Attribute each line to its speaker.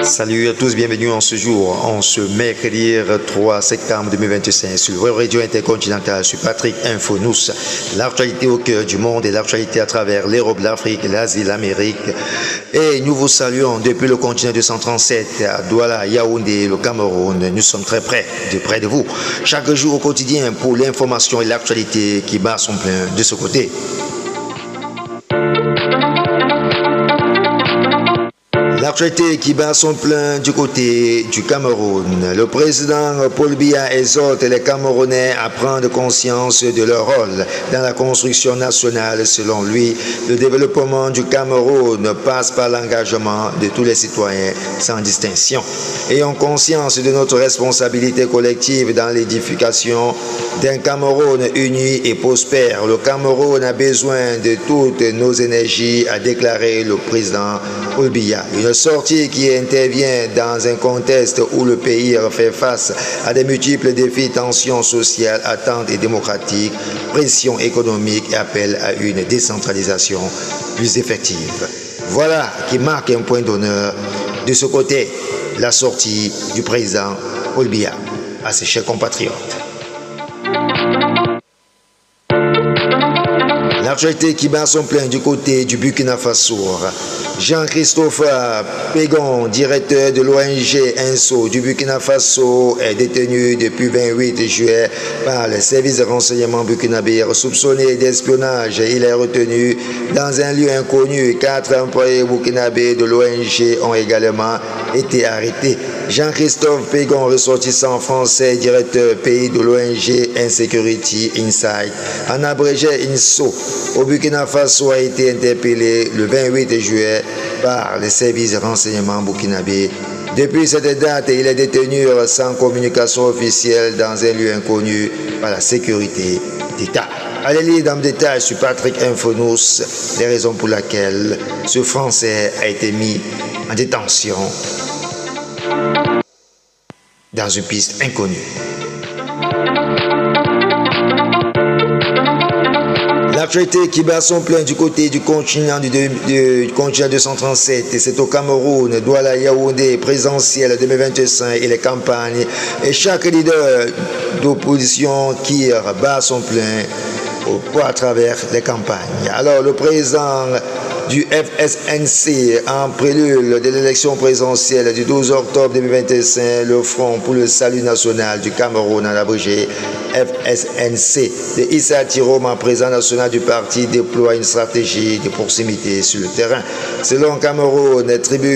Speaker 1: Salut à tous, bienvenue en ce jour, en ce mercredi 3 septembre 2025 sur le Radio Intercontinental, sur Patrick Info-Nous. L'actualité au cœur du monde et l'actualité à travers l'Europe, l'Afrique, l'Asie, l'Amérique. Et nous vous saluons depuis le continent 237 à Douala, Yaoundé, le Cameroun. Nous sommes très près de vous. Chaque jour au quotidien pour l'information et l'actualité qui bat son plein de ce côté. L'actualité qui bat son plein du côté du Cameroun. Le président Paul Biya exhorte les Camerounais à prendre conscience de leur rôle dans la construction nationale. Selon lui, le développement du Cameroun passe par l'engagement de tous les citoyens sans distinction. Ayons conscience de notre responsabilité collective dans l'édification d'un Cameroun uni et prospère. Le Cameroun a besoin de toutes nos énergies, a déclaré le président Paul Biya. Une sortie qui intervient dans un contexte où le pays fait face à de multiples défis, tensions sociales, attentes et démocratiques, pression économique et appel à une décentralisation plus effective. Voilà qui marque un point d'honneur de ce côté, la sortie du président Paul Biya à ses chers compatriotes. L'actualité qui bat son plein du côté du Burkina Faso. Jean-Christophe Pégon, directeur de l'ONG INSO du Burkina Faso, est détenu depuis 28 juillet par les services de renseignement burkinabé. Soupçonné d'espionnage, il est retenu dans un lieu inconnu. 4 employés burkinabés de l'ONG ont également été arrêtés. Jean-Christophe Pégon, ressortissant français, directeur pays de l'ONG Insecurity Insight, en abrégé INSO, au Burkina Faso, a été interpellé le 28 juillet par les services de renseignement burkinabé. Depuis cette date, il est détenu sans communication officielle dans un lieu inconnu par la sécurité d'État. Allez lire dans le détail sur Patrick Info-Nous les raisons pour lesquelles ce Français a été mis en détention dans une piste inconnue. L'actualité qui bat son plein du côté du continent du continent 237, c'est au Cameroun, Douala, Yaoundé, présidentielle 2025 et les campagnes. Et chaque leader d'opposition qui bat son plein à travers les campagnes. Alors le président du FSNC, en prélude de l'élection présidentielle du 12 octobre 2025, le Front pour le salut national du Cameroun, en abrégé FSNC, de Issa Tiroma, président national du parti, déploie une stratégie de proximité sur le terrain. Selon Cameroun, les tribus